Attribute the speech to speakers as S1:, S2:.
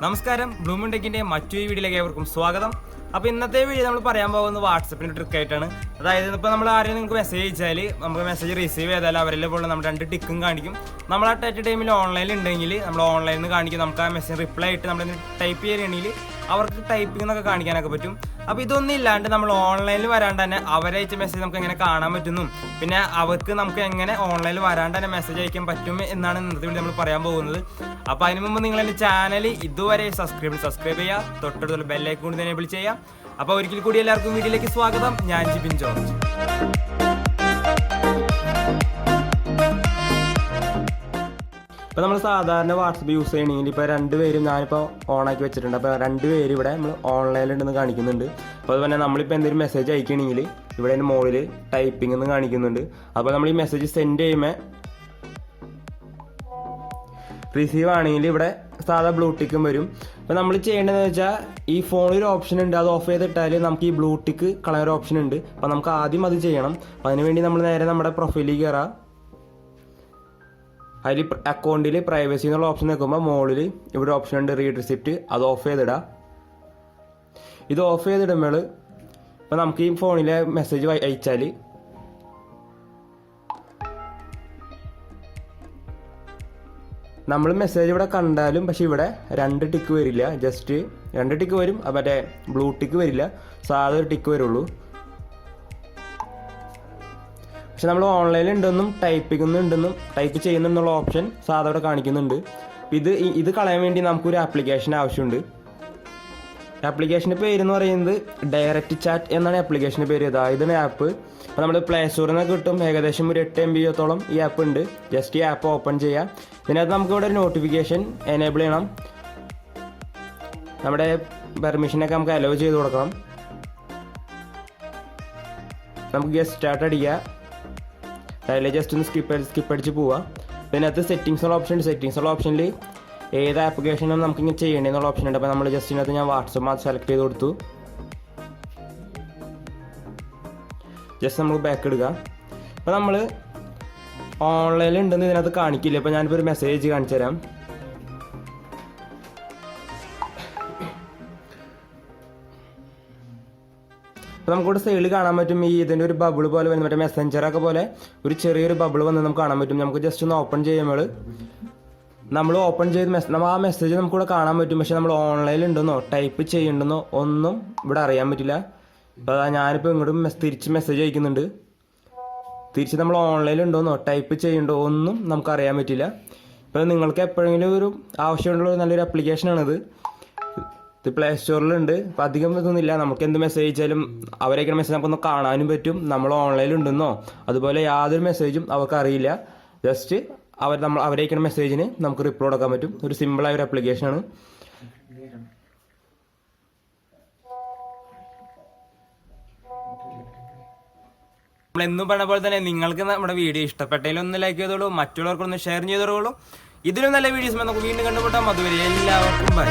S1: നമസ്കാരം, ബ്ലൂമൂൺ ടെക്കിൻ്റെ മറ്റൊരു വീഡിയോയിലേക്ക് ഏവർക്കും സ്വാഗതം. അപ്പോൾ ഇന്നത്തെ വീഡിയോ നമ്മൾ പറയാൻ പോകുന്നത് വാട്സപ്പിൻ്റെ ട്രിക്കായിട്ടാണ്. അതായത് ഇപ്പോൾ നമ്മൾ ആരെയും നിങ്ങൾക്ക് മെസ്സേജ് അയച്ചാൽ നമുക്ക് മെസ്സേജ് റിസീവ് ചെയ്താൽ അവരെല്ലാം പോലെ നമ്മൾ 2 ടിക്കും കാണിക്കും. നമ്മൾ ആ ടൈമിൽ ഓൺലൈനിൽ ഉണ്ടെങ്കിൽ നമ്മൾ ഓൺലൈനിൽ നിന്ന് കാണിക്കും. നമുക്ക് ആ മെസ്സേജ് റിപ്ലൈ ആയിട്ട് നമ്മൾ ടൈപ്പ് ചെയ്യുകയാണെങ്കിൽ അവർക്ക് ടൈപ്പിംഗ് എന്നൊക്കെ കാണിക്കാനൊക്കെ പറ്റും. അപ്പോൾ ഇതൊന്നും ഇല്ലാണ്ട് നമ്മൾ ഓൺലൈനിൽ വരാണ്ട് തന്നെ അവരയച്ച മെസ്സേജ് നമുക്ക് എങ്ങനെ കാണാൻ പറ്റുന്നു, പിന്നെ അവർക്ക് നമുക്ക് എങ്ങനെ ഓൺലൈനിൽ വരാണ്ട് തന്നെ മെസ്സേജ് അയക്കാൻ പറ്റും എന്നാണ് ഇന്നത്തെ വീഡിയോ നമ്മൾ പറയാൻ പോകുന്നത്. അപ്പോൾ അതിന് മുമ്പ് നിങ്ങൾ എൻ്റെ ചാനൽ ഇതുവരെ സബ്സ്ക്രൈബ് ചെയ്യുക, തൊട്ടടുത്തുള്ള ബെല്ലൈക്കൺ കൂടി എനേബിൾ ചെയ്യുക. അപ്പോൾ ഒരിക്കൽ കൂടി എല്ലാവർക്കും വീഡിയോയിലേക്ക് സ്വാഗതം. ഞാൻ ജിബിൻ ജോർജ്. ഇപ്പോൾ നമ്മൾ സാധാരണ വാട്സപ്പ് യൂസ് ചെയ്യണമെങ്കിൽ ഇപ്പോൾ 2 പേരും ഞാനിപ്പോൾ ഓണാക്കി വെച്ചിട്ടുണ്ട്. അപ്പോൾ 2 പേര് ഇവിടെ നമ്മൾ ഓൺലൈനിലുണ്ടെന്ന് കാണിക്കുന്നുണ്ട്. അപ്പോൾ അതുപോലെ നമ്മളിപ്പോൾ എന്തെങ്കിലും മെസ്സേജ് അയക്കണമെങ്കിൽ ഇവിടെ എൻ്റെ മുകളിൽ ടൈപ്പിംഗ് എന്ന് കാണിക്കുന്നുണ്ട്. അപ്പോൾ നമ്മൾ ഈ മെസ്സേജ് സെൻഡ് ചെയ്യുമ്പോൾ റിസീവ് ആണെങ്കിൽ ഇവിടെ സാധാ ബ്ലൂടിക്കും വരും. അപ്പോൾ നമ്മൾ ചെയ്യേണ്ടതെന്ന് വെച്ചാൽ ഈ ഫോണിൽ ഒരു ഓപ്ഷൻ ഉണ്ട്, അത് ഓഫ് ചെയ്തിട്ടാൽ നമുക്ക് ഈ ബ്ലൂടിക്ക് കളർ ഓപ്ഷൻ ഉണ്ട്. അപ്പോൾ നമുക്ക് ആദ്യം അത് ചെയ്യണം. അപ്പോൾ അതിനുവേണ്ടി നമ്മൾ നേരെ നമ്മുടെ പ്രൊഫൈലിൽ കയറാം. അതിൽ അക്കൗണ്ടിൽ പ്രൈവസി എന്നുള്ള ഓപ്ഷൻ നോക്കുമ്പോൾ മുകളിൽ ഇവിടെ ഓപ്ഷൻ ഉണ്ട് റീഡ് റിസിപ്റ്റ്, അത് ഓഫ് ചെയ്തിടാം. ഇത് ഓഫ് ചെയ്തിടുമ്പോൾ ഇപ്പോൾ നമുക്ക് ഈ ഫോണിലെ മെസ്സേജ് അയച്ചാൽ നമ്മൾ മെസ്സേജ് ഇവിടെ കണ്ടാലും പക്ഷെ ഇവിടെ 2 ടിക്ക് വരില്ല, ജസ്റ്റ് 2 ടിക്ക് വരും, മറ്റേ ബ്ലൂ ടിക്ക് വരില്ല, സാധാ ഒരു ടിക്ക് വരുള്ളൂ. പക്ഷെ നമ്മൾ ഓൺലൈനിൽ ഉണ്ടെന്നും ടൈപ്പ് ചെയ്യുന്നുണ്ടെന്നുള്ള ഓപ്ഷൻ സാധാ ഇവിടെ കാണിക്കുന്നുണ്ട്. ഇത് കളയാൻ വേണ്ടി നമുക്കൊരു ആപ്ലിക്കേഷൻ ആവശ്യമുണ്ട്. ആപ്ലിക്കേഷൻ്റെ പേരെന്ന് പറയുന്നത് ഡയറക്റ്റ് ചാറ്റ് എന്നാണ് ആപ്ലിക്കേഷൻ്റെ പേര്. ഇതാണ് ആപ്പ്. അപ്പോൾ നമ്മൾ പ്ലേ സ്റ്റോറിൽ നിന്ന് കിട്ടും. ഏകദേശം ഒരു 8 MB ഈ ആപ്പ് ഉണ്ട്. ജസ്റ്റ് ഈ ആപ്പ് ഓപ്പൺ ചെയ്യാം. ഇതിനകത്ത് നമുക്കിവിടെ ഒരു നോട്ടിഫിക്കേഷൻ എനേബിൾ ചെയ്യണം. നമ്മുടെ പെർമിഷനൊക്കെ നമുക്ക് അലോ ചെയ്ത് കൊടുക്കണം. നമുക്ക് ഗെറ്റ് സ്റ്റാർട്ട് അടിക്കുക. അതിൽ ജസ്റ്റ് ഒന്ന് സ്കിപ്പ് അടിച്ച് പോവുക. ഇതിനകത്ത് സെറ്റിങ്സ് ഉള്ള ഓപ്ഷനിൽ ഏത് ആപ്ലിക്കേഷനും നമുക്കിങ്ങനെ ചെയ്യേണ്ടതെന്നുള്ള ഓപ്ഷൻ ഉണ്ട്. അപ്പോൾ നമ്മൾ ജസ്റ്റ് ഇതിനകത്ത് ഞാൻ വാട്സപ്പ് അത് സെലക്ട് ചെയ്ത് കൊടുത്തു. ജസ്റ്റ് നമുക്ക് ബാക്ക് എടുക്കുക. അപ്പോൾ നമ്മൾ ഓൺലൈനിൽ ഉണ്ടെന്ന് ഇതിനകത്ത് കാണിക്കില്ല. അപ്പോൾ ഞാനിപ്പോൾ ഒരു മെസ്സേജ് കാണിച്ചു തരാം. അപ്പോൾ നമുക്കിവിടെ സൈഡിൽ കാണാൻ പറ്റും ഇതിൻ്റെ ഒരു ബബിൾ പോലെ വന്ന് മറ്റേ മെസ്സഞ്ചറൊക്കെ പോലെ ഒരു ചെറിയൊരു ബബിൾ വന്ന് നമുക്ക് കാണാൻ പറ്റും. നമുക്ക് ജസ്റ്റ് ഒന്ന് ഓപ്പൺ ചെയ്യുമ്പോൾ നമ്മൾ ഓപ്പൺ ചെയ്ത് നമ്മൾ ആ മെസ്സേജ് നമുക്കിവിടെ കാണാൻ പറ്റും. പക്ഷെ നമ്മൾ ഓൺലൈനിൽ ഉണ്ടെന്നോ ടൈപ്പ് ചെയ്യുന്നുണ്ടെന്നോ ഒന്നും ഇവിടെ അറിയാൻ പറ്റില്ല. അപ്പോൾ ഞാനിപ്പോൾ ഇങ്ങോട്ട് തിരിച്ച് മെസ്സേജ് അയക്കുന്നുണ്ട്. തിരിച്ച് നമ്മൾ ഓൺലൈനിൽ ഉണ്ടോന്നോ ടൈപ്പ് ചെയ്യുന്നുണ്ടോ ഒന്നും നമുക്ക് അറിയാൻ പറ്റില്ല. ഇപ്പോൾ നിങ്ങൾക്ക് എപ്പോഴെങ്കിലും ഒരു ആവശ്യമുള്ള നല്ലൊരു ആപ്ലിക്കേഷനാണിത്. ഇത് പ്ലേ സ്റ്റോറിലുണ്ട്. അപ്പോൾ അധികം ഇതൊന്നുമില്ല. നമുക്ക് എന്ത് മെസ്സേജ് അയച്ചാലും അവരയക്കുന്ന മെസ്സേജ് നമുക്കൊന്ന് കാണാനും പറ്റും. നമ്മൾ ഓൺലൈനിൽ ഉണ്ടെന്നോ അതുപോലെ യാതൊരു മെസ്സേജും അവർക്ക് അറിയില്ല. ജസ്റ്റ് അവരയക്കുന്ന മെസ്സേജിന് നമുക്ക് റിപ്ലൈ കൊടുക്കാൻ പറ്റും. ഒരു സിമ്പിളായ ഒരു ആപ്ലിക്കേഷനാണ്. നമ്മളെന്നും പറഞ്ഞ പോലെ തന്നെ നിങ്ങൾക്ക് നമ്മുടെ വീഡിയോ ഇഷ്ടപ്പെട്ടതിൽ ഒന്ന് ലൈക്ക് ചെയ്തോളൂ, മറ്റുള്ളവർക്കൊന്ന് ഷെയർ ചെയ്തോളൂ. ഇതിലും നല്ല വീഡിയോസ് നമുക്ക് വീണ്ടും കണ്ടുമുട്ടാം. അതുവരെ എല്ലാവർക്കും ബൈ.